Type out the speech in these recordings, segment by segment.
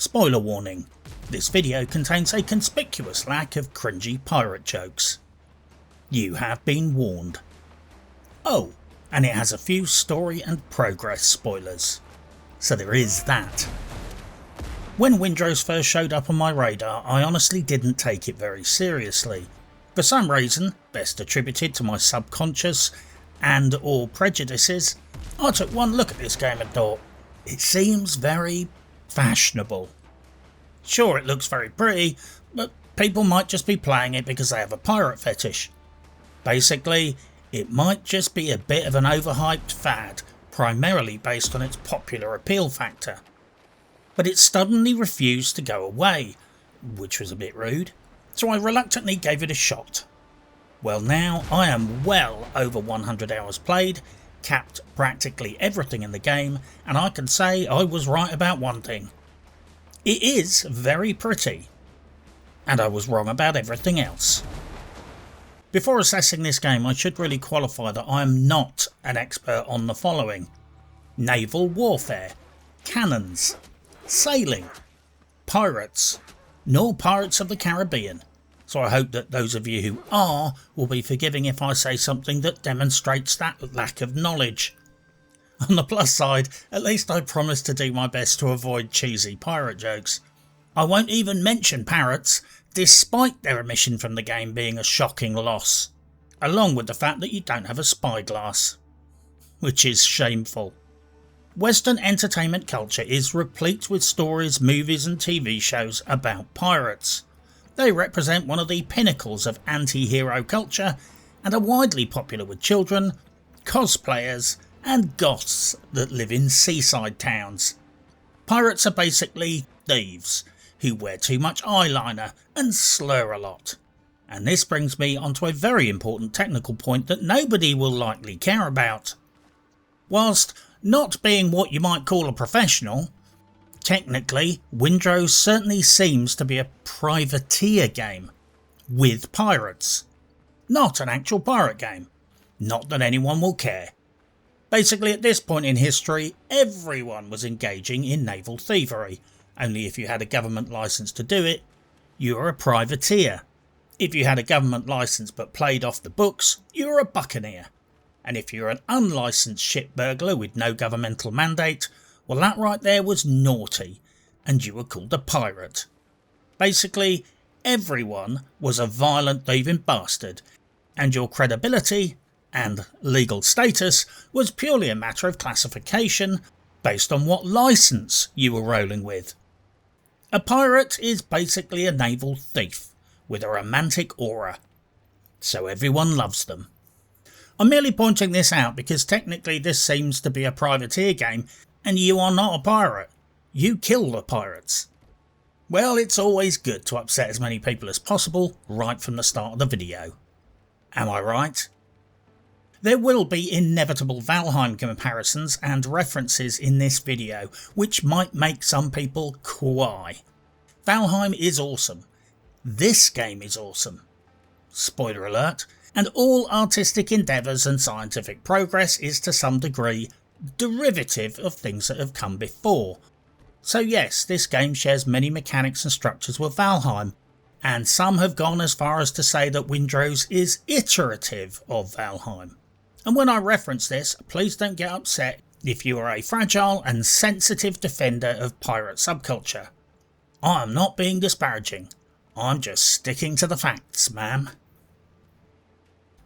Spoiler warning, this video contains a conspicuous lack of cringy pirate jokes. You have been warned. Oh, and it has a few story and progress spoilers. So there is that. When Windrose first showed up on my radar, I honestly didn't take it very seriously. For some reason, best attributed to my subconscious and or prejudices, I took one look at this game and thought, it seems very fashionable. Sure, it looks very pretty, but people might just be playing it because they have a pirate fetish. Basically, it might just be a bit of an overhyped fad, primarily based on its popular appeal factor. But it suddenly refused to go away, which was a bit rude, so I reluctantly gave it a shot. Well, now I am well over 100 hours played, capped practically everything in the game, and I can say I was right about one thing. It is very pretty, and I was wrong about everything else. Before assessing this game, I should really qualify that I am not an expert on the following: naval warfare, cannons, sailing, pirates, nor Pirates of the Caribbean. So I hope that those of you who are will be forgiving if I say something that demonstrates that lack of knowledge. On the plus side, at least I promise to do my best to avoid cheesy pirate jokes. I won't even mention parrots, despite their omission from the game being a shocking loss, along with the fact that you don't have a spyglass, which is shameful. Western entertainment culture is replete with stories, movies and TV shows about pirates. They represent one of the pinnacles of anti-hero culture and are widely popular with children, cosplayers and goths that live in seaside towns. Pirates are basically thieves who wear too much eyeliner and slur a lot. And this brings me onto a very important technical point that nobody will likely care about. Whilst not being what you might call a professional, technically Windrose certainly seems to be a privateer game with pirates, not an actual pirate game. Not that anyone will care. Basically, at this point in history, everyone was engaging in naval thievery. Only if you had a government licence to do it, you were a privateer. If you had a government licence but played off the books, you were a buccaneer. And if you were an unlicensed ship burglar with no governmental mandate, well, that right there was naughty, and you were called a pirate. Basically, everyone was a violent thieving bastard, and your credibility and legal status was purely a matter of classification based on what licence you were rolling with. A pirate is basically a naval thief with a romantic aura, so everyone loves them. I'm merely pointing this out because technically this seems to be a privateer game and you are not a pirate. You kill the pirates. Well, it's always good to upset as many people as possible right from the start of the video. Am I right? There will be inevitable Valheim comparisons and references in this video, which might make some people cry. Valheim is awesome. This game is awesome. Spoiler alert. And all artistic endeavours and scientific progress is to some degree derivative of things that have come before. So yes, this game shares many mechanics and structures with Valheim, and some have gone as far as to say that Windrose is iterative of Valheim. And when I reference this, please don't get upset if you are a fragile and sensitive defender of pirate subculture. I am not being disparaging, I'm just sticking to the facts, ma'am.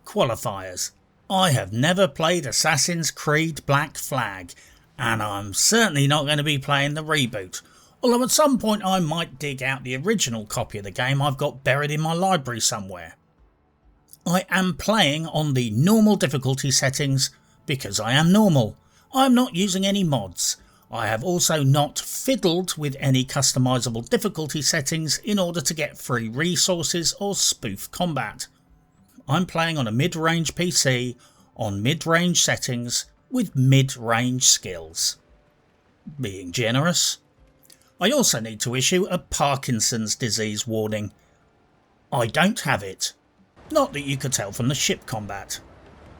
Qualifiers. I have never played Assassin's Creed Black Flag, and I'm certainly not going to be playing the reboot, although at some point I might dig out the original copy of the game I've got buried in my library somewhere. I am playing on the normal difficulty settings because I am normal. I am not using any mods. I have also not fiddled with any customisable difficulty settings in order to get free resources or spoof combat. I'm playing on a mid-range PC on mid-range settings with mid-range skills. Being generous. I also need to issue a Parkinson's disease warning. I don't have it. Not that you could tell from the ship combat.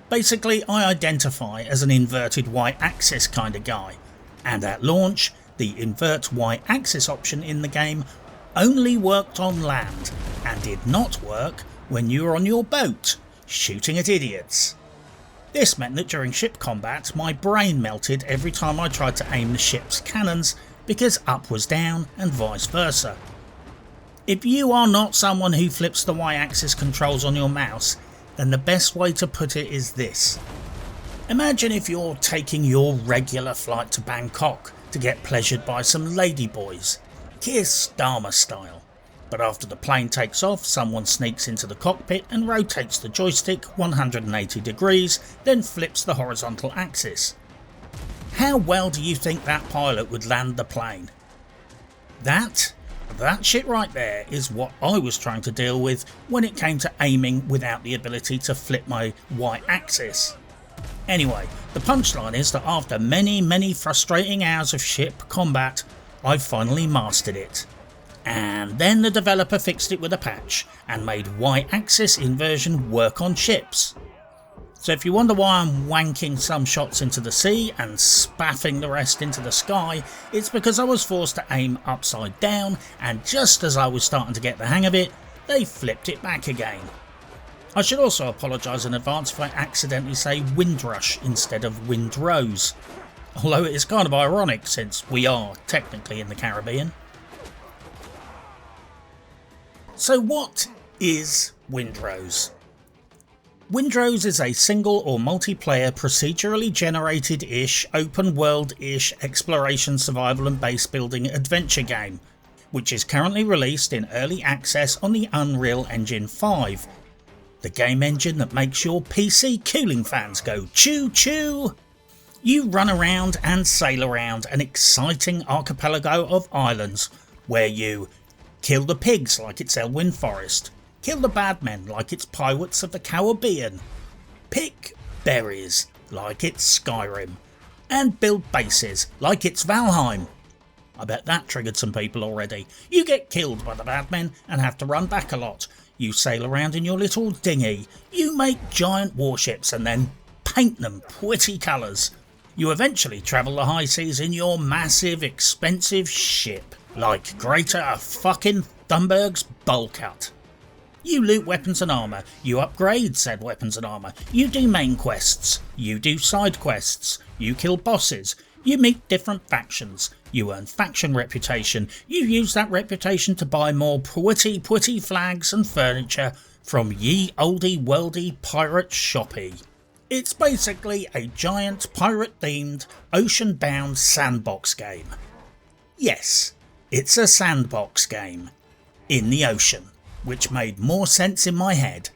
Basically, I identify as an inverted Y-axis kind of guy, and at launch, the invert y-axis option in the game only worked on land and did not work when you were on your boat, shooting at idiots. This meant that during ship combat my brain melted every time I tried to aim the ship's cannons because up was down and vice versa. If you are not someone who flips the y-axis controls on your mouse, then the best way to put it is this. Imagine if you're taking your regular flight to Bangkok to get pleasured by some ladyboys, Kiss Dharma style. But after the plane takes off, someone sneaks into the cockpit and rotates the joystick 180 degrees, then flips the horizontal axis. How well do you think that pilot would land the plane? That shit right there is what I was trying to deal with when it came to aiming without the ability to flip my y-axis. Anyway, the punchline is that after many frustrating hours of ship combat, I finally mastered it. And then the developer fixed it with a patch and made y-axis inversion work on ships. So if you wonder why I'm wanking some shots into the sea and spaffing the rest into the sky, it's because I was forced to aim upside down, and just as I was starting to get the hang of it, they flipped it back again. I should also apologise in advance if I accidentally say Windrush instead of Windrose, although it is kind of ironic since we are technically in the Caribbean. So what is Windrose? Windrose is a single or multiplayer procedurally generated-ish, open world-ish exploration, survival and base building adventure game, which is currently released in early access on the Unreal Engine 5, the game engine that makes your PC cooling fans go choo choo. You run around and sail around an exciting archipelago of islands where you kill the pigs like it's Elwyn Forest, kill the bad men like it's Pirates of the Caribbean, pick berries like it's Skyrim, and build bases like it's Valheim. I bet that triggered some people already. You get killed by the bad men and have to run back a lot. You sail around in your little dinghy. You make giant warships and then paint them pretty colours. You eventually travel the high seas in your massive, expensive ship, like Greater fucking Thunberg's bowl cut. You loot weapons and armour, you upgrade said weapons and armour, you do main quests, you do side quests, you kill bosses, you meet different factions, you earn faction reputation, you use that reputation to buy more pretty flags and furniture from ye oldie worldy pirate shoppy. It's basically a giant pirate themed ocean bound sandbox game. Yes, it's a sandbox game in the ocean, which made more sense in my head.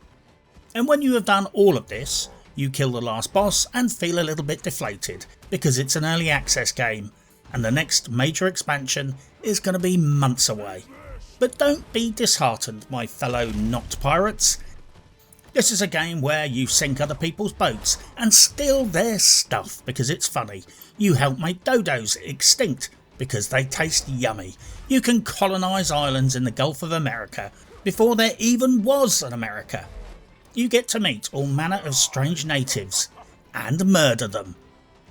And when you have done all of this, you kill the last boss and feel a little bit deflated because it's an early access game and the next major expansion is going to be months away. But don't be disheartened, my fellow not pirates. This is a game where you sink other people's boats and steal their stuff because it's funny. You help make dodos extinct because they taste yummy. You can colonise islands in the Gulf of America before there even was an America. You get to meet all manner of strange natives and murder them.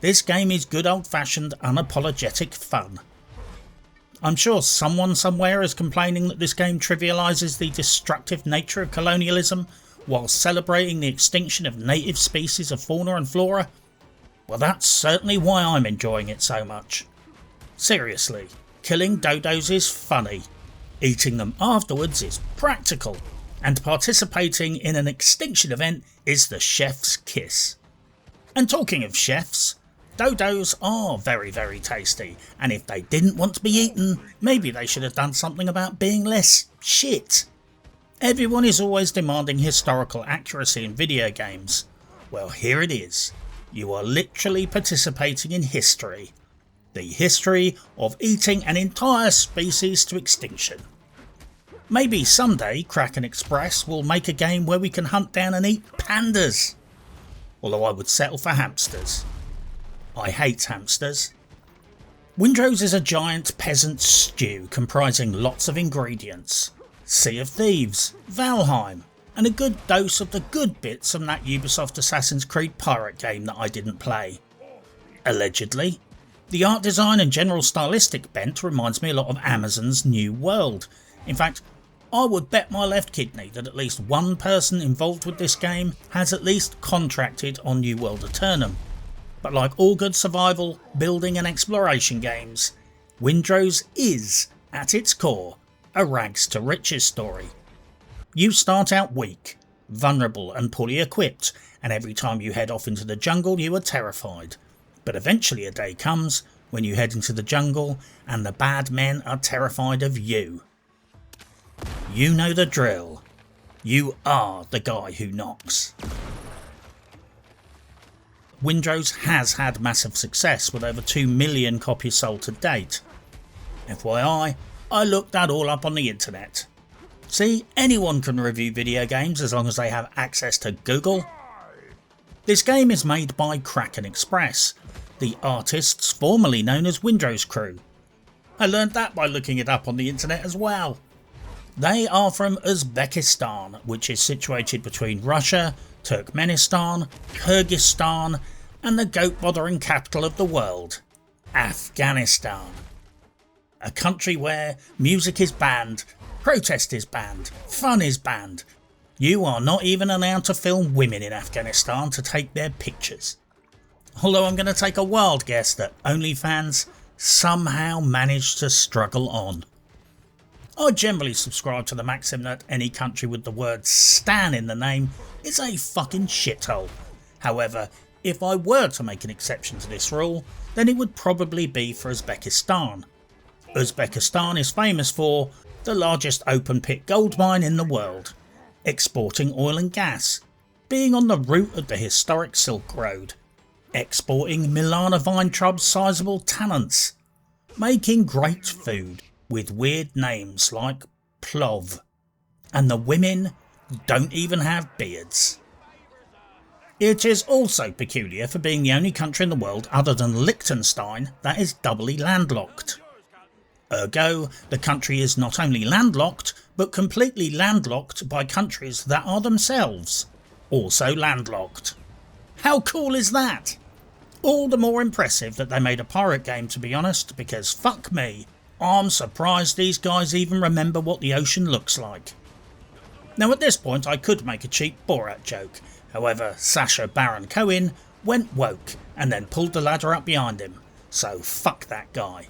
This game is good old-fashioned unapologetic fun. I'm sure someone somewhere is complaining that this game trivialises the destructive nature of colonialism while celebrating the extinction of native species of fauna and flora. Well, that's certainly why I'm enjoying it so much. Seriously, killing dodos is funny, eating them afterwards is practical, and participating in an extinction event is the chef's kiss. And talking of chefs, dodos are very tasty, and if they didn't want to be eaten, maybe they should have done something about being less shit. Everyone is always demanding historical accuracy in video games. Well, here it is. You are literally participating in history. The history of eating an entire species to extinction. Maybe someday Kraken Express will make a game where we can hunt down and eat pandas. Although I would settle for hamsters. I hate hamsters. Windrose is a giant peasant stew comprising lots of ingredients. Sea of Thieves, Valheim, and a good dose of the good bits from that Ubisoft Assassin's Creed pirate game that I didn't play. Allegedly. The art design and general stylistic bent reminds me a lot of Amazon's New World. In fact, I would bet my left kidney that at least one person involved with this game has at least contracted on New World Eternum. But like all good survival, building and exploration games, Windrose is, at its core, a rags to riches story. You start out weak, vulnerable and poorly equipped, and every time you head off into the jungle you are terrified. But eventually a day comes when you head into the jungle and the bad men are terrified of you. You know the drill. You are the guy who knocks. Windrose has had massive success with over 2 million copies sold to date. FYI, I looked that all up on the internet. See, anyone can review video games as long as they have access to Google. This game is made by Kraken Express, the artists formerly known as Windrose Crew. I learned that by looking it up on the internet as well. They are from Uzbekistan, which is situated between Russia, Turkmenistan, Kyrgyzstan and the goat-bothering capital of the world, Afghanistan. A country where music is banned, protest is banned, fun is banned. You are not even allowed to film women in Afghanistan to take their pictures. Although I'm going to take a wild guess that OnlyFans somehow managed to struggle on. I generally subscribe to the maxim that any country with the word Stan in the name is a fucking shithole. However, if I were to make an exception to this rule, then it would probably be for Uzbekistan. Uzbekistan is famous for the largest open pit gold mine in the world, exporting oil and gas, being on the route of the historic Silk Road, exporting Milana Weintraub's sizable talents, making great food with weird names like Plov, and the women don't even have beards. It is also peculiar for being the only country in the world other than Liechtenstein that is doubly landlocked. Ergo, the country is not only landlocked, but completely landlocked by countries that are themselves also landlocked. How cool is that? All the more impressive that they made a pirate game, to be honest, because fuck me, I'm surprised these guys even remember what the ocean looks like. Now at this point I could make a cheap Borat joke, however Sacha Baron Cohen went woke and then pulled the ladder up behind him, so fuck that guy.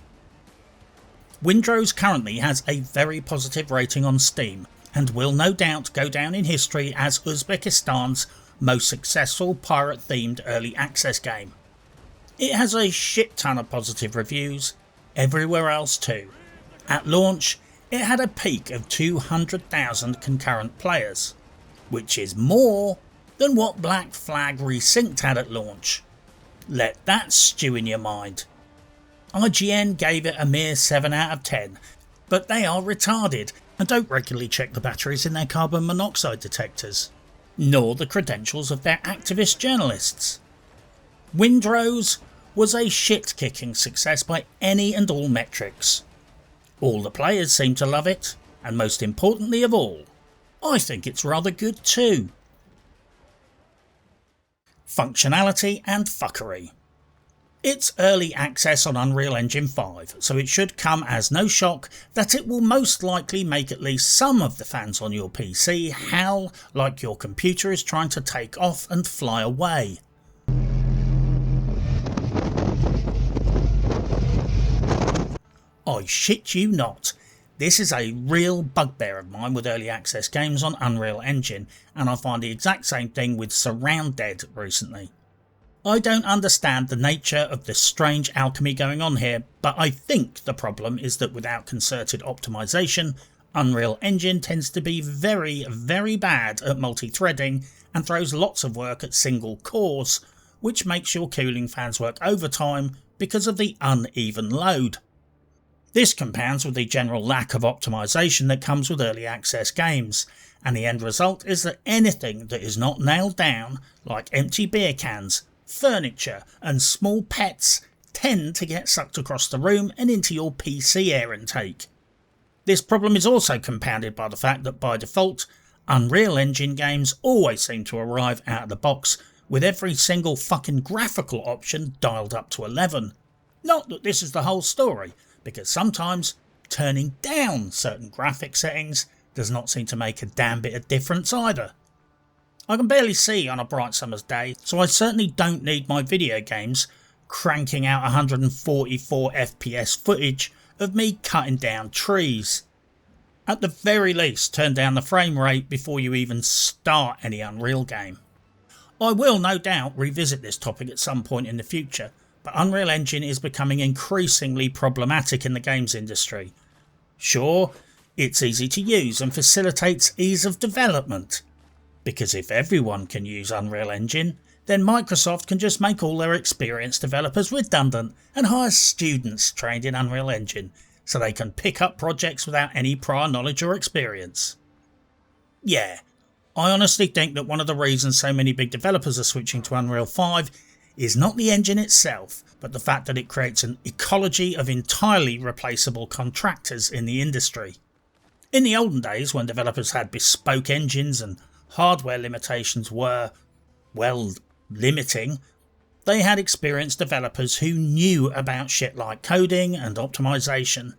Windrose currently has a very positive rating on Steam and will no doubt go down in history as Uzbekistan's most successful pirate themed early access game. It has a shit ton of positive reviews, everywhere else too. At launch, it had a peak of 200,000 concurrent players, which is more than what Black Flag Resynced had at launch. Let that stew in your mind. IGN gave it a mere 7 out of 10, but they are retarded and don't regularly check the batteries in their carbon monoxide detectors, nor the credentials of their activist journalists. Windrose was a shit-kicking success by any and all metrics. All the players seem to love it, and most importantly of all, I think it's rather good too. Functionality and fuckery. It's early access on Unreal Engine 5, so it should come as no shock that it will most likely make at least some of the fans on your PC howl like your computer is trying to take off and fly away. I shit you not, this is a real bugbear of mine with early access games on Unreal Engine, and I find the exact same thing with Surround Dead recently. I don't understand the nature of this strange alchemy going on here, but I think the problem is that without concerted optimization, Unreal Engine tends to be very, very bad at multi-threading and throws lots of work at single cores, which makes your cooling fans work overtime because of the uneven load. This compounds with the general lack of optimization that comes with early access games, and the end result is that anything that is not nailed down, like empty beer cans, furniture and small pets, tend to get sucked across the room and into your PC air intake. This problem is also compounded by the fact that by default, Unreal Engine games always seem to arrive out of the box with every single fucking graphical option dialed up to 11. Not that this is the whole story, because sometimes turning down certain graphic settings does not seem to make a damn bit of difference either. I can barely see on a bright summer's day, so I certainly don't need my video games cranking out 144 FPS footage of me cutting down trees. At the very least, turn down the frame rate before you even start any Unreal game. I will no doubt revisit this topic at some point in the future, but Unreal Engine is becoming increasingly problematic in the games industry. Sure, it's easy to use and facilitates ease of development, because if everyone can use Unreal Engine, then Microsoft can just make all their experienced developers redundant and hire students trained in Unreal Engine so they can pick up projects without any prior knowledge or experience. Yeah, I honestly think that one of the reasons so many big developers are switching to Unreal 5 is not the engine itself, but the fact that it creates an ecology of entirely replaceable contractors in the industry. In the olden days, when developers had bespoke engines and hardware limitations were, well, limiting, they had experienced developers who knew about shit like coding and optimization.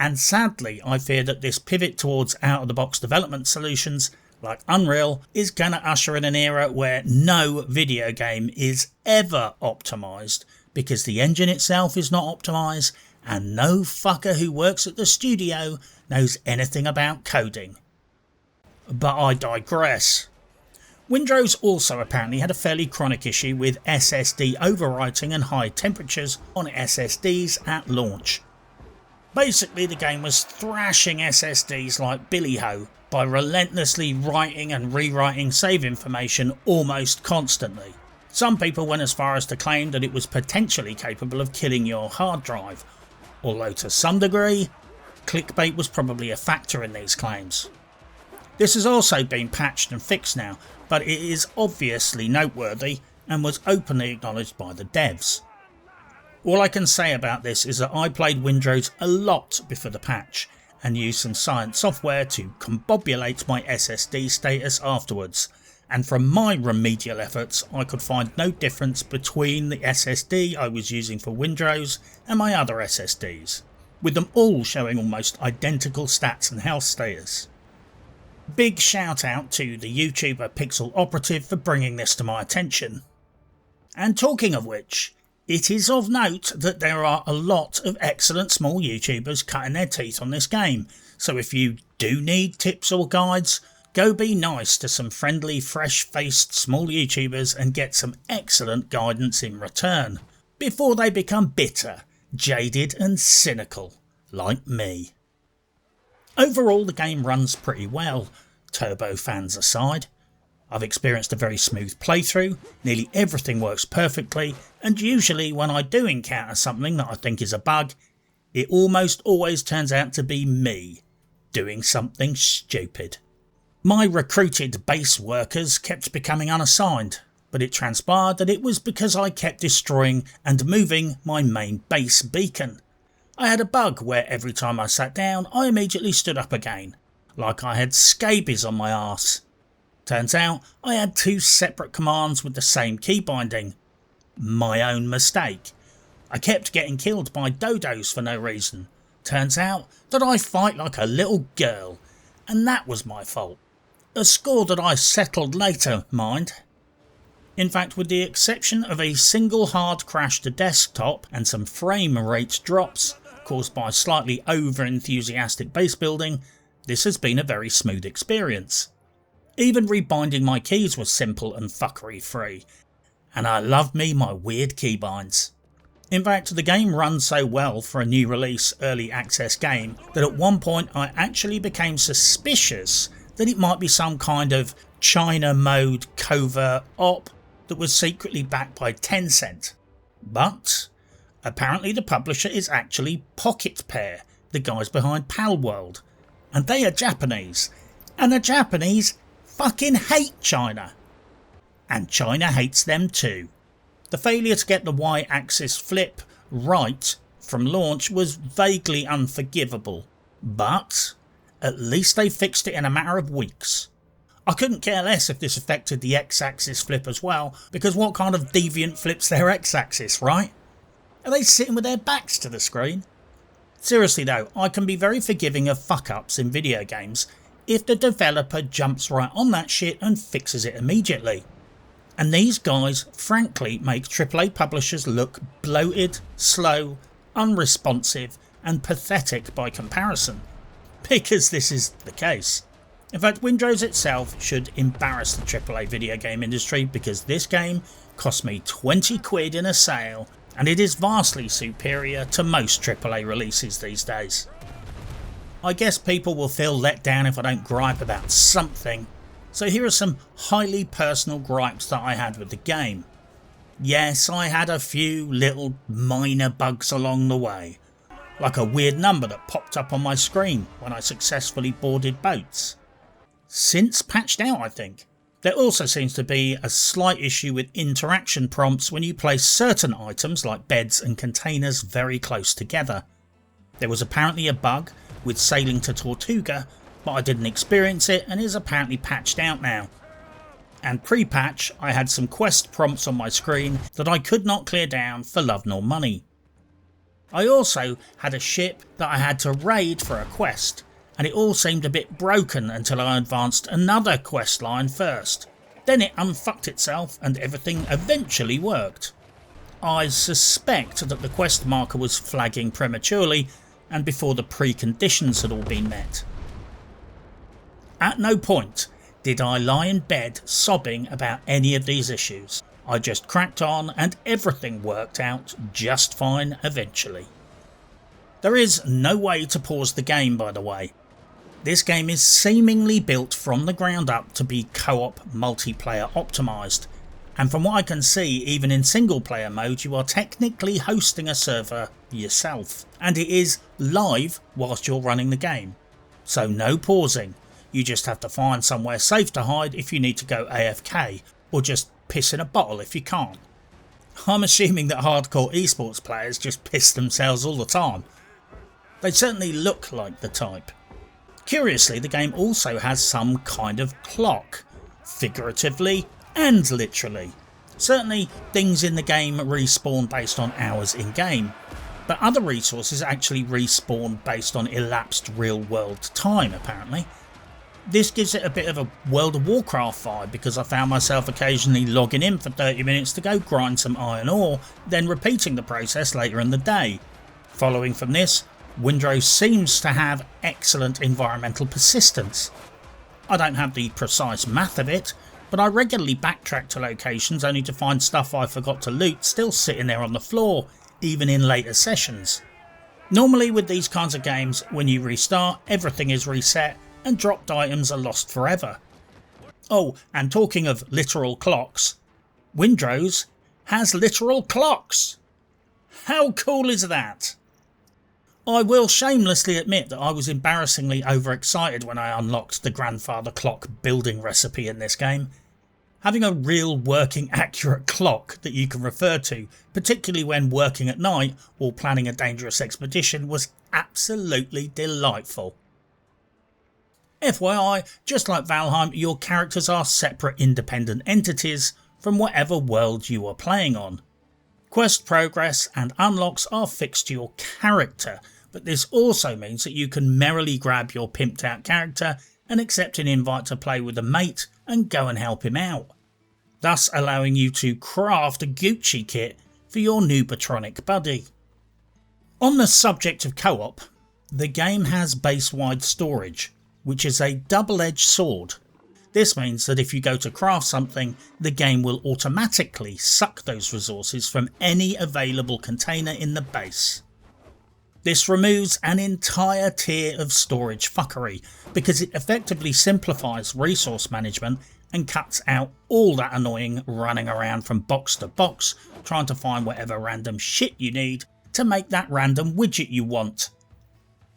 And sadly, I fear that this pivot towards out-of-the-box development solutions like Unreal is going to usher in an era where no video game is ever optimized, because the engine itself is not optimized and no fucker who works at the studio knows anything about coding. But I digress. Windrose also apparently had a fairly chronic issue with SSD overwriting and high temperatures on SSDs at launch. Basically, the game was thrashing SSDs like billy ho by relentlessly writing and rewriting save information almost constantly. Some people went as far as to claim that it was potentially capable of killing your hard drive, although to some degree, clickbait was probably a factor in these claims. This has also been patched and fixed now, but it is obviously noteworthy and was openly acknowledged by the devs. All I can say about this is that I played Windrose a lot before the patch and used some science software to combobulate my SSD status afterwards, and from my remedial efforts I could find no difference between the SSD I was using for Windrose and my other SSDs, with them all showing almost identical stats and health status. Big shout out to the YouTuber Pixel Operative for bringing this to my attention. And talking of which, it is of note that there are a lot of excellent small YouTubers cutting their teeth on this game, so if you do need tips or guides, go be nice to some friendly, fresh-faced small YouTubers and get some excellent guidance in return, before they become bitter, jaded and cynical, like me. Overall, the game runs pretty well, turbo fans aside. I've experienced a very smooth playthrough, nearly everything works perfectly, and usually when I do encounter something that I think is a bug, it almost always turns out to be me doing something stupid. My recruited base workers kept becoming unassigned, but it transpired that it was because I kept destroying and moving my main base beacon. I had a bug where every time I sat down I immediately stood up again, like I had scabies on my arse. Turns out I had two separate commands with the same key binding. My own mistake. I kept getting killed by dodos for no reason. Turns out that I fight like a little girl, and that was my fault. A score that I settled later, mind. In fact, with the exception of a single hard crash to desktop and some frame rate drops caused by slightly over-enthusiastic base building, this has been a very smooth experience. Even rebinding my keys was simple and fuckery free, and I love me my weird keybinds. In fact, the game runs so well for a new release early access game that at one point I actually became suspicious that it might be some kind of China mode covert op that was secretly backed by Tencent. But apparently the publisher is actually Pocket Pair, the guys behind Palworld, and they are Japanese, and the Japanese fucking hate China. And China hates them too. The failure to get the Y-axis flip right from launch was vaguely unforgivable, but at least they fixed it in a matter of weeks. I couldn't care less if this affected the X-axis flip as well, because what kind of deviant flips their X-axis, right? Are they sitting with their backs to the screen? Seriously though, I can be very forgiving of fuck-ups in video games if the developer jumps right on that shit and fixes it immediately. And these guys frankly make AAA publishers look bloated, slow, unresponsive and pathetic by comparison. Because this is the case. In fact, Windrose itself should embarrass the AAA video game industry because this game cost me 20 quid in a sale and it is vastly superior to most AAA releases these days. I guess people will feel let down if I don't gripe about something, so here are some highly personal gripes that I had with the game. Yes, I had a few little minor bugs along the way, like a weird number that popped up on my screen when I successfully boarded boats. Since patched out, I think. There also seems to be a slight issue with interaction prompts when you place certain items like beds and containers very close together. There was apparently a bug with sailing to Tortuga, but I didn't experience it and is apparently patched out now. And pre-patch I had some quest prompts on my screen that I could not clear down for love nor money. I also had a ship that I had to raid for a quest, and it all seemed a bit broken until I advanced another quest line first. Then it unfucked itself and everything eventually worked. I suspect that the quest marker was flagging prematurely and before the preconditions had all been met. At no point did I lie in bed sobbing about any of these issues. I just cracked on and everything worked out just fine eventually. There is no way to pause the game, by the way. This game is seemingly built from the ground up to be co-op multiplayer optimised, and from what I can see, even in single player mode you are technically hosting a server yourself, and it is live whilst you're running the game. So no pausing, you just have to find somewhere safe to hide if you need to go AFK, or just piss in a bottle if you can't. I'm assuming that hardcore esports players just piss themselves all the time. They certainly look like the type. Curiously, the game also has some kind of clock, figuratively and literally. Certainly things in the game respawn based on hours in game, but other resources actually respawn based on elapsed real world time apparently. This gives it a bit of a World of Warcraft vibe because I found myself occasionally logging in for 30 minutes to go grind some iron ore, then repeating the process later in the day. Following from this, Windrose seems to have excellent environmental persistence. I don't have the precise math of it, but I regularly backtrack to locations only to find stuff I forgot to loot still sitting there on the floor, even in later sessions. Normally with these kinds of games, when you restart, everything is reset and dropped items are lost forever. Oh, and talking of literal clocks, Windrose has literal clocks! How cool is that? I will shamelessly admit that I was embarrassingly overexcited when I unlocked the grandfather clock building recipe in this game. Having a real working accurate clock that you can refer to, particularly when working at night or planning a dangerous expedition, was absolutely delightful. FYI, just like Valheim, your characters are separate independent entities from whatever world you are playing on. Quest progress and unlocks are fixed to your character, but this also means that you can merrily grab your pimped out character and accept an invite to play with a mate and go and help him out, thus allowing you to craft a Gucci kit for your new Patronic buddy. On the subject of co-op, the game has base-wide storage, which is a double-edged sword. This means that if you go to craft something, the game will automatically suck those resources from any available container in the base. This removes an entire tier of storage fuckery because it effectively simplifies resource management and cuts out all that annoying running around from box to box trying to find whatever random shit you need to make that random widget you want.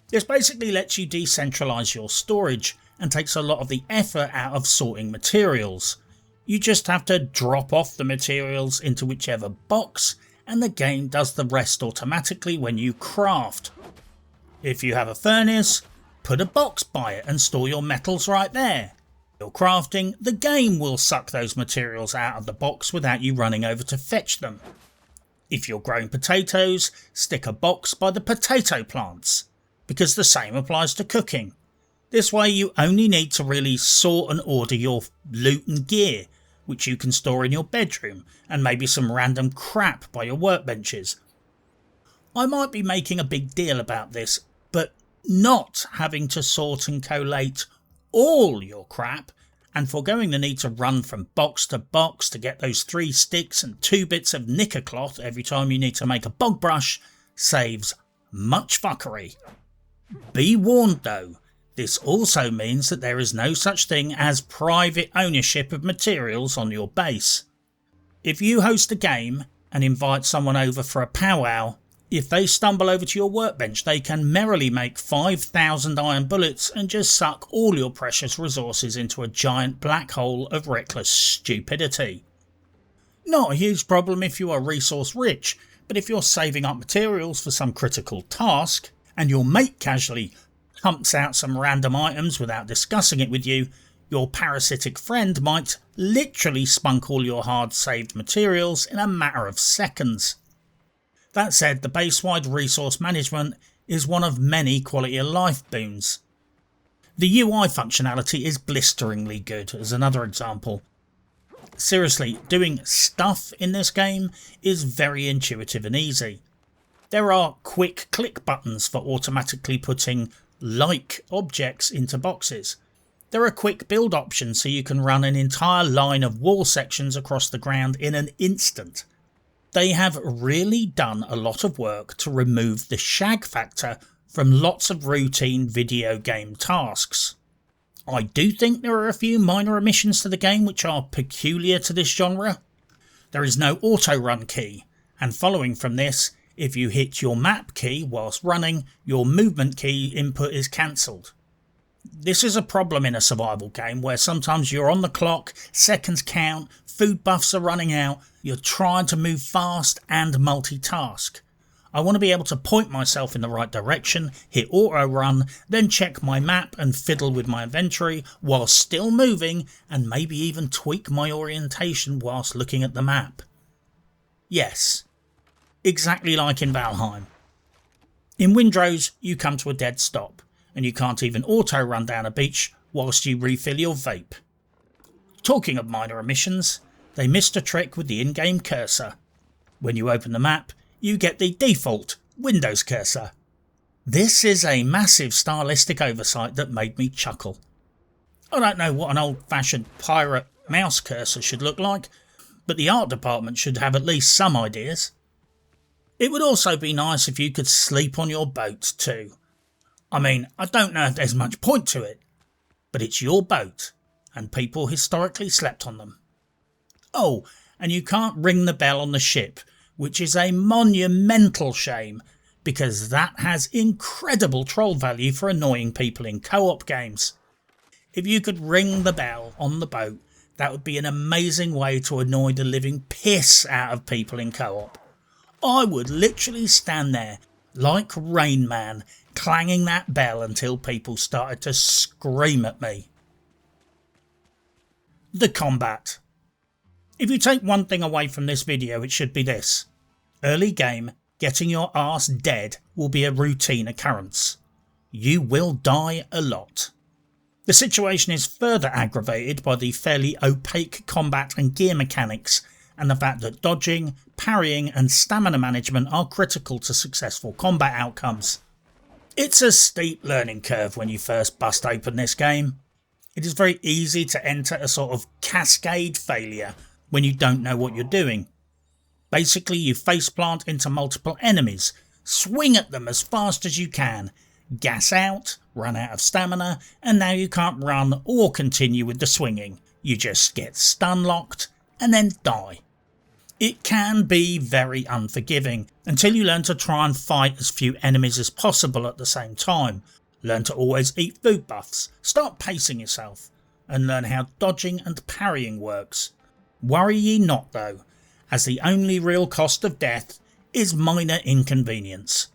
This basically lets you decentralise your storage and takes a lot of the effort out of sorting materials. You just have to drop off the materials into whichever box and the game does the rest automatically when you craft. If you have a furnace, put a box by it and store your metals right there. You're crafting, the game will suck those materials out of the box without you running over to fetch them. If you're growing potatoes, stick a box by the potato plants, because the same applies to cooking. This way you only need to really sort and order your loot and gear, which you can store in your bedroom, and maybe some random crap by your workbenches. I might be making a big deal about this, but not having to sort and collate all your crap and foregoing the need to run from box to box to get those 3 sticks and 2 bits of knicker cloth every time you need to make a bog brush saves much fuckery. Be warned though, this also means that there is no such thing as private ownership of materials on your base. If you host a game and invite someone over for a powwow, if they stumble over to your workbench, they can merrily make 5,000 iron bullets and just suck all your precious resources into a giant black hole of reckless stupidity. Not a huge problem if you are resource rich, but if you're saving up materials for some critical task, and your mate casually pumps out some random items without discussing it with you, your parasitic friend might literally spunk all your hard saved materials in a matter of seconds. That said, the base-wide resource management is one of many quality of life boons. The UI functionality is blisteringly good, as another example. Seriously, doing stuff in this game is very intuitive and easy. There are quick click buttons for automatically putting like objects into boxes. There are quick build options so you can run an entire line of wall sections across the ground in an instant. They have really done a lot of work to remove the shag factor from lots of routine video game tasks. I do think there are a few minor omissions to the game which are peculiar to this genre. There is no auto run key, and following from this, if you hit your map key whilst running, your movement key input is cancelled. This is a problem in a survival game where sometimes you're on the clock, seconds count, food buffs are running out, you're trying to move fast and multitask. I want to be able to point myself in the right direction, hit auto run, then check my map and fiddle with my inventory while still moving, and maybe even tweak my orientation whilst looking at the map. Yes, exactly like in Valheim. In Windrose you come to a dead stop, and you can't even auto run down a beach whilst you refill your vape. Talking of minor omissions, they missed a trick with the in-game cursor. When you open the map, you get the default Windows cursor. This is a massive stylistic oversight that made me chuckle. I don't know what an old-fashioned pirate mouse cursor should look like, but the art department should have at least some ideas. It would also be nice if you could sleep on your boat too. I mean, I don't know if there's much point to it, but it's your boat, and people historically slept on them. Oh, and you can't ring the bell on the ship, which is a monumental shame, because that has incredible troll value for annoying people in co-op games. If you could ring the bell on the boat, that would be an amazing way to annoy the living piss out of people in co-op. I would literally stand there, like Rain Man, clanging that bell until people started to scream at me. The combat. If you take one thing away from this video, it should be this. Early game, getting your arse dead will be a routine occurrence. You will die a lot. The situation is further aggravated by the fairly opaque combat and gear mechanics, and the fact that dodging, parrying and stamina management are critical to successful combat outcomes. It's a steep learning curve when you first bust open this game. It is very easy to enter a sort of cascade failure when you don't know what you're doing. Basically, you faceplant into multiple enemies, swing at them as fast as you can, gas out, run out of stamina, and now you can't run or continue with the swinging. You just get stun locked and then die. It can be very unforgiving until you learn to try and fight as few enemies as possible at the same time, learn to always eat food buffs, start pacing yourself, and learn how dodging and parrying works. Worry ye not though, as the only real cost of death is minor inconvenience.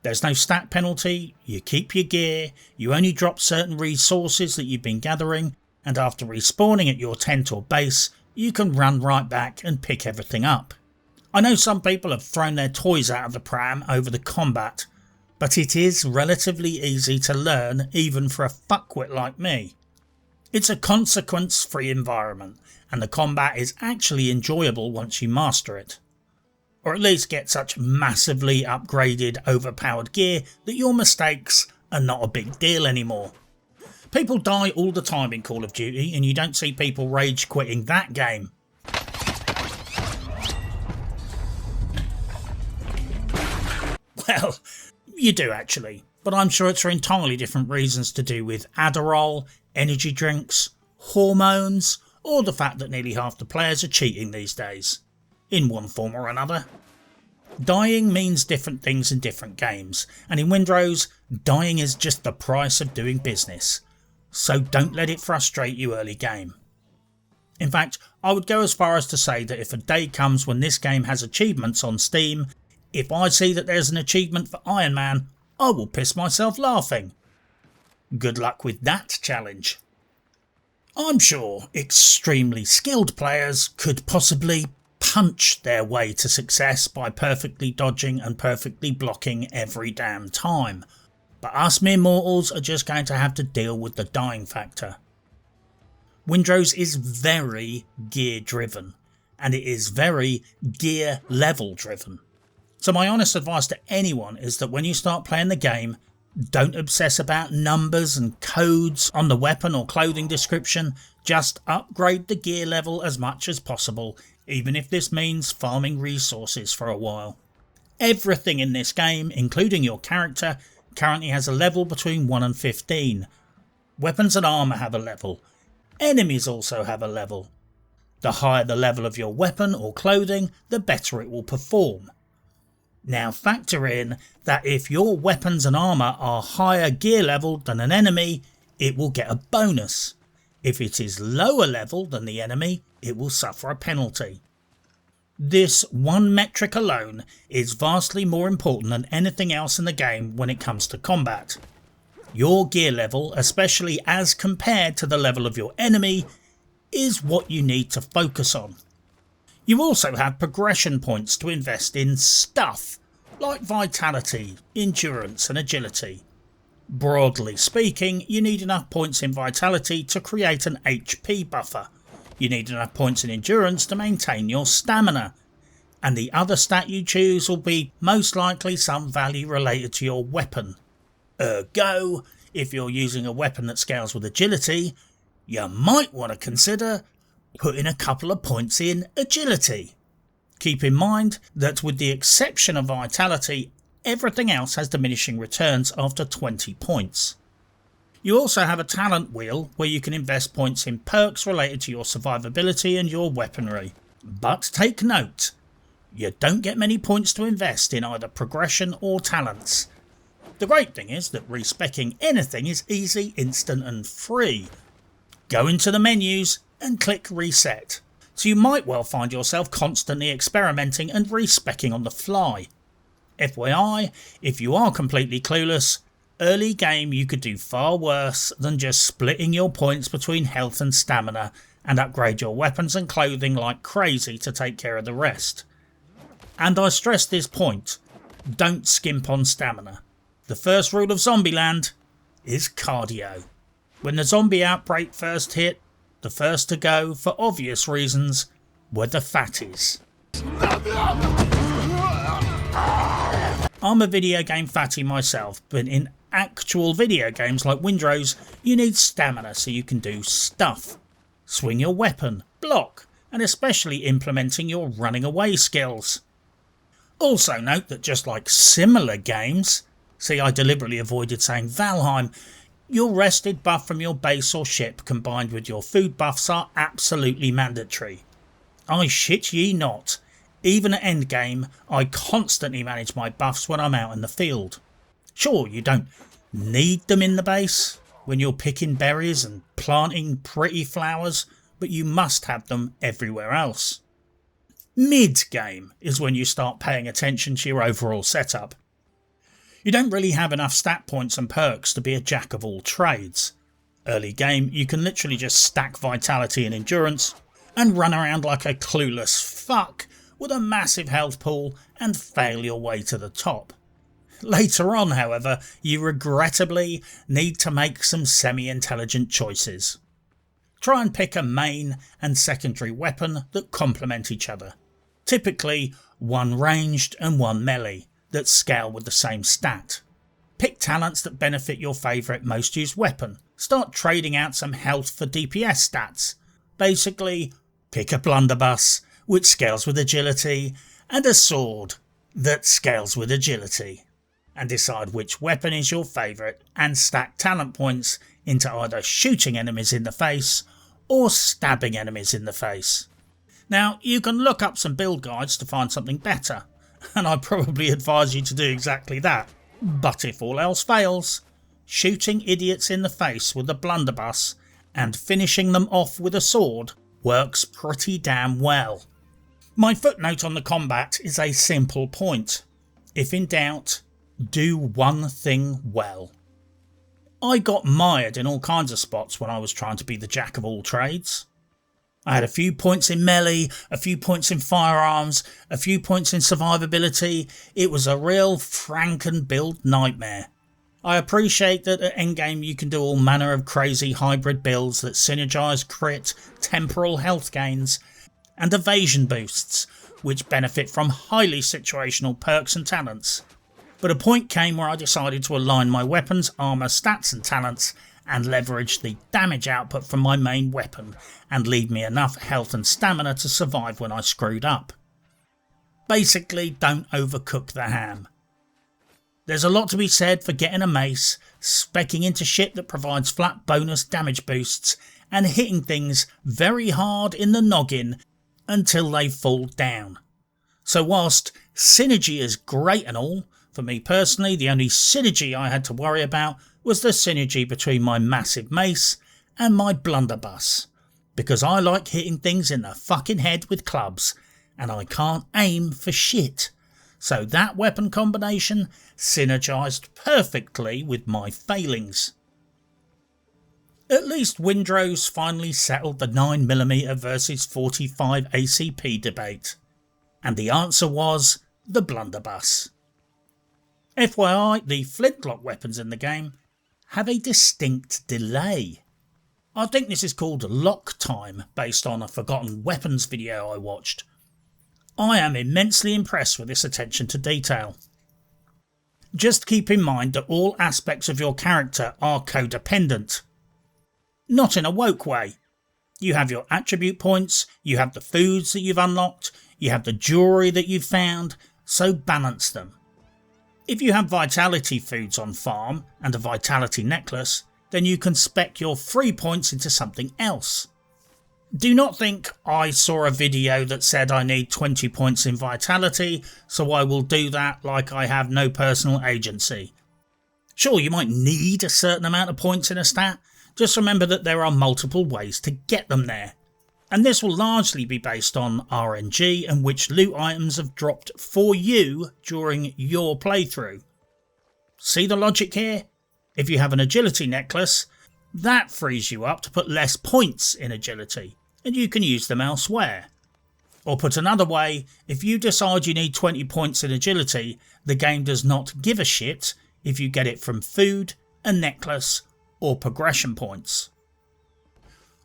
There's no stat penalty, you keep your gear, you only drop certain resources that you've been gathering, and after respawning at your tent or base, you can run right back and pick everything up. I know some people have thrown their toys out of the pram over the combat, but it is relatively easy to learn even for a fuckwit like me. It's a consequence-free environment, and the combat is actually enjoyable once you master it. Or at least get such massively upgraded, overpowered gear that your mistakes are not a big deal anymore. People die all the time in Call of Duty, and you don't see people rage quitting that game. Well, you do actually, but I'm sure it's for entirely different reasons to do with Adderall, energy drinks, hormones, or the fact that nearly half the players are cheating these days, in one form or another. Dying means different things in different games, and in Windrose, dying is just the price of doing business, so don't let it frustrate you early game. In fact, I would go as far as to say that if a day comes when this game has achievements on Steam, if I see that there's an achievement for Iron Man, I will piss myself laughing. Good luck with that challenge. I'm sure extremely skilled players could possibly punch their way to success by perfectly dodging and perfectly blocking every damn time, but us mere mortals are just going to have to deal with the dying factor. Windrose is very gear driven, and it is very gear level driven. So my honest advice to anyone is that when you start playing the game, don't obsess about numbers and codes on the weapon or clothing description, just upgrade the gear level as much as possible, even if this means farming resources for a while. Everything in this game, including your character, currently has a level between 1 and 15. Weapons and armour have a level. Enemies also have a level. The higher the level of your weapon or clothing, the better it will perform. Now factor in that if your weapons and armour are higher gear level than an enemy, it will get a bonus. If it is lower level than the enemy, it will suffer a penalty. This one metric alone is vastly more important than anything else in the game when it comes to combat. Your gear level, especially as compared to the level of your enemy, is what you need to focus on. You also have progression points to invest in stuff, like vitality, endurance and agility. Broadly speaking, you need enough points in vitality to create an HP buffer. You need enough points in endurance to maintain your stamina. And the other stat you choose will be most likely some value related to your weapon. Ergo, if you're using a weapon that scales with agility, you might want to consider putting a couple of points in agility. Keep in mind that with the exception of vitality, everything else has diminishing returns after 20 points. You also have a talent wheel where you can invest points in perks related to your survivability and your weaponry. But take note, you don't get many points to invest in either progression or talents. The great thing is that respeccing anything is easy, instant and free. Go into the menus and click reset, so you might well find yourself constantly experimenting and respeccing on the fly. FYI, if you are completely clueless, early game you could do far worse than just splitting your points between health and stamina and upgrade your weapons and clothing like crazy to take care of the rest. And I stress this point, don't skimp on stamina. The first rule of Zombieland is cardio. When the zombie outbreak first hit, the first to go, for obvious reasons, were the fatties. I'm a video game fatty myself, but in actual video games like Windrose, you need stamina so you can do stuff. Swing your weapon, block, and especially implementing your running away skills. Also note that just like similar games, see I deliberately avoided saying Valheim, your rested buff from your base or ship combined with your food buffs are absolutely mandatory. I shit ye not, even at endgame I constantly manage my buffs when I'm out in the field. Sure, you don't need them in the base when you're picking berries and planting pretty flowers, but you must have them everywhere else. Mid-game is when you start paying attention to your overall setup. You don't really have enough stat points and perks to be a jack of all trades. Early game, you can literally just stack vitality and endurance and run around like a clueless fuck with a massive health pool and fail your way to the top. Later on, however, you regrettably need to make some semi-intelligent choices. Try and pick a main and secondary weapon that complement each other. Typically, one ranged and one melee that scale with the same stat. Pick talents that benefit your favourite most used weapon. Start trading out some health for DPS stats. Basically, pick a blunderbuss, which scales with agility, and a sword that scales with agility. And decide which weapon is your favourite and stack talent points into either shooting enemies in the face or stabbing enemies in the face. Now, you can look up some build guides to find something better, and I probably advise you to do exactly that. But if all else fails, shooting idiots in the face with a blunderbuss and finishing them off with a sword works pretty damn well. My footnote on the combat is a simple point. If in doubt, do one thing well. I got mired in all kinds of spots when I was trying to be the jack of all trades. I had a few points in melee, a few points in firearms, a few points in survivability. It was a real Franken-build nightmare. I appreciate that at endgame you can do all manner of crazy hybrid builds that synergise crit, temporal health gains, and evasion boosts, which benefit from highly situational perks and talents. But a point came where I decided to align my weapons, armour, stats and talents and leverage the damage output from my main weapon and leave me enough health and stamina to survive when I screwed up. Basically, don't overcook the ham. There's a lot to be said for getting a mace, speccing into shit that provides flat bonus damage boosts and hitting things very hard in the noggin until they fall down. So whilst synergy is great and all, for me personally, the only synergy I had to worry about was the synergy between my massive mace and my blunderbuss, because I like hitting things in the fucking head with clubs, and I can't aim for shit. So that weapon combination synergised perfectly with my failings. At least Windrose finally settled the 9mm versus 45 ACP debate, and the answer was the blunderbuss. FYI, the flintlock weapons in the game have a distinct delay. I think this is called lock time based on a forgotten weapons video I watched. I am immensely impressed with this attention to detail. Just keep in mind that all aspects of your character are codependent. Not in a woke way. You have your attribute points, you have the foods that you've unlocked, you have the jewellery that you've found, so balance them. If you have vitality foods on farm and a vitality necklace, then you can spec your free points into something else. Do not think I saw a video that said I need 20 points in vitality, so I will do that like I have no personal agency. Sure, you might need a certain amount of points in a stat, just remember that there are multiple ways to get them there. And this will largely be based on RNG and which loot items have dropped for you during your playthrough. See the logic here? If you have an agility necklace, that frees you up to put less points in agility, and you can use them elsewhere. Or put another way, if you decide you need 20 points in agility, the game does not give a shit if you get it from food, a necklace, or progression points.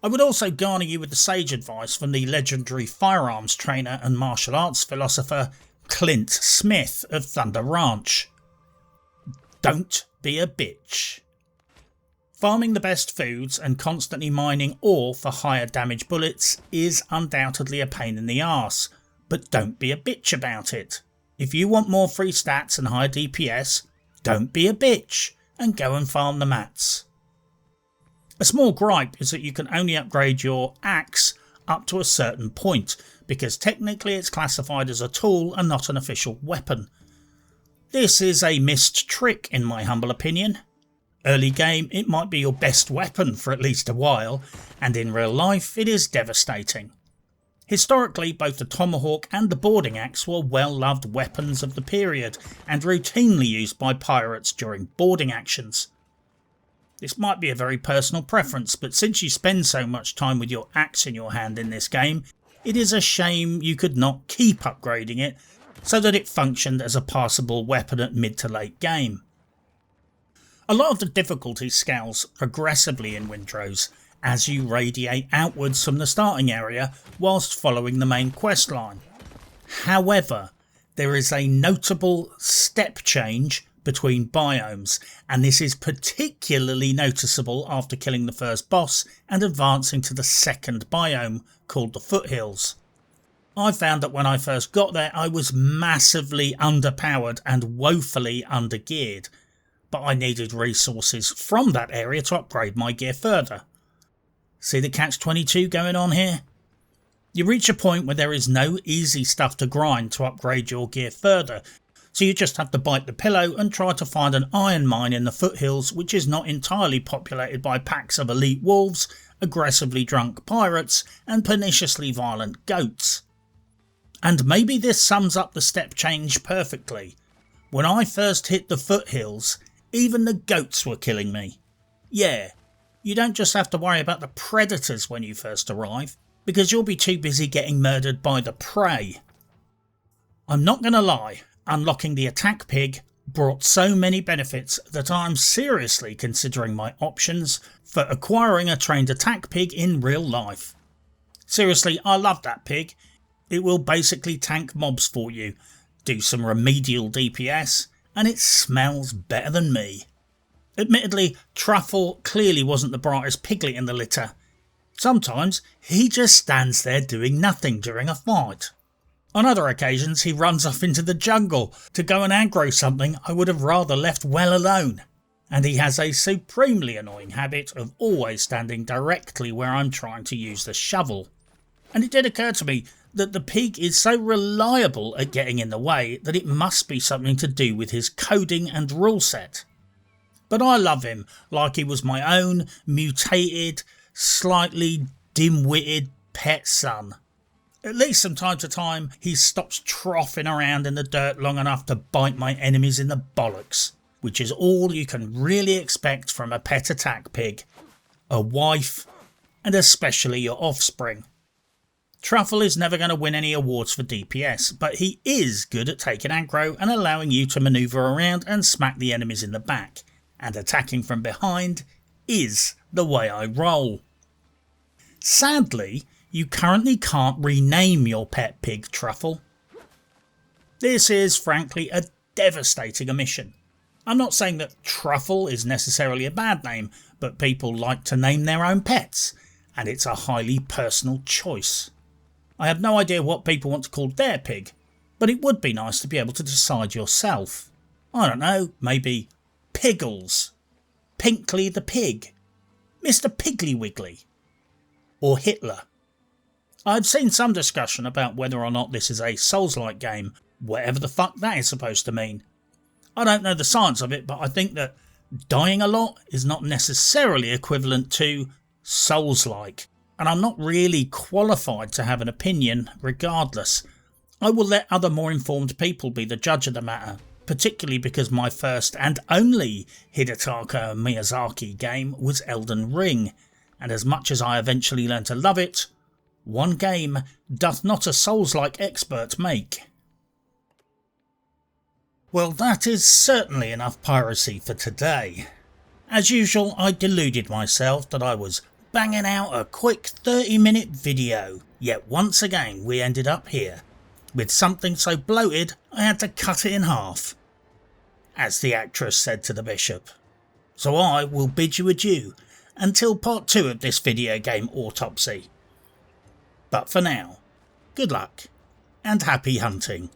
I would also garner you with the sage advice from the legendary firearms trainer and martial arts philosopher Clint Smith of Thunder Ranch. Don't be a bitch. Farming the best foods and constantly mining ore for higher damage bullets is undoubtedly a pain in the arse, but don't be a bitch about it. If you want more free stats and higher DPS, don't be a bitch and go and farm the mats. A small gripe is that you can only upgrade your axe up to a certain point, because technically it's classified as a tool and not an official weapon. This is a missed trick in my humble opinion. Early game it might be your best weapon for at least a while, and in real life it is devastating. Historically, both the tomahawk and the boarding axe were well loved weapons of the period and routinely used by pirates during boarding actions. This might be a very personal preference, but since you spend so much time with your axe in your hand in this game, it is a shame you could not keep upgrading it so that it functioned as a passable weapon at mid to late game. A lot of the difficulty scales progressively in Windrose as you radiate outwards from the starting area whilst following the main quest line. However, there is a notable step change between biomes, and this is particularly noticeable after killing the first boss and advancing to the second biome called the foothills. I found that when I first got there I was massively underpowered and woefully undergeared, but I needed resources from that area to upgrade my gear further. See the catch-22 going on here? You reach a point where there is no easy stuff to grind to upgrade your gear further, so you just have to bite the pillow and try to find an iron mine in the foothills which is not entirely populated by packs of elite wolves, aggressively drunk pirates and perniciously violent goats. And maybe this sums up the step change perfectly. When I first hit the foothills, even the goats were killing me. Yeah, you don't just have to worry about the predators when you first arrive, because you'll be too busy getting murdered by the prey. I'm not going to lie, unlocking the attack pig brought so many benefits that I'm seriously considering my options for acquiring a trained attack pig in real life. Seriously, I love that pig. It will basically tank mobs for you, do some remedial DPS, and it smells better than me. Admittedly, Truffle clearly wasn't the brightest piglet in the litter. Sometimes he just stands there doing nothing during a fight. On other occasions he runs off into the jungle to go and aggro something I would have rather left well alone. And he has a supremely annoying habit of always standing directly where I'm trying to use the shovel. And it did occur to me that the pig is so reliable at getting in the way that it must be something to do with his coding and rule set. But I love him like he was my own mutated, slightly dim-witted pet son. At least from time to time he stops troughing around in the dirt long enough to bite my enemies in the bollocks, which is all you can really expect from a pet attack pig, a wife, and especially your offspring. Truffle is never going to win any awards for DPS, but he is good at taking aggro and allowing you to manoeuvre around and smack the enemies in the back, and attacking from behind is the way I roll. Sadly, you currently can't rename your pet pig Truffle. This is frankly a devastating omission. I'm not saying that Truffle is necessarily a bad name, but people like to name their own pets, and it's a highly personal choice. I have no idea what people want to call their pig, but it would be nice to be able to decide yourself. I don't know, maybe Piggles, Pinkley the Pig, Mr. Piggly Wiggly, or Hitler. I've seen some discussion about whether or not this is a Souls-like game, whatever the fuck that is supposed to mean. I don't know the science of it, but I think that dying a lot is not necessarily equivalent to Souls-like, and I'm not really qualified to have an opinion regardless. I will let other more informed people be the judge of the matter, particularly because my first and only Hidetaka Miyazaki game was Elden Ring, and as much as I eventually learned to love it, one game doth not a Souls-like expert make. Well, that is certainly enough piracy for today. As usual, I deluded myself that I was banging out a quick 30-minute video, yet once again we ended up here, with something so bloated I had to cut it in half, as the actress said to the bishop. So I will bid you adieu until part 2 of this video game autopsy. But for now, good luck and happy hunting.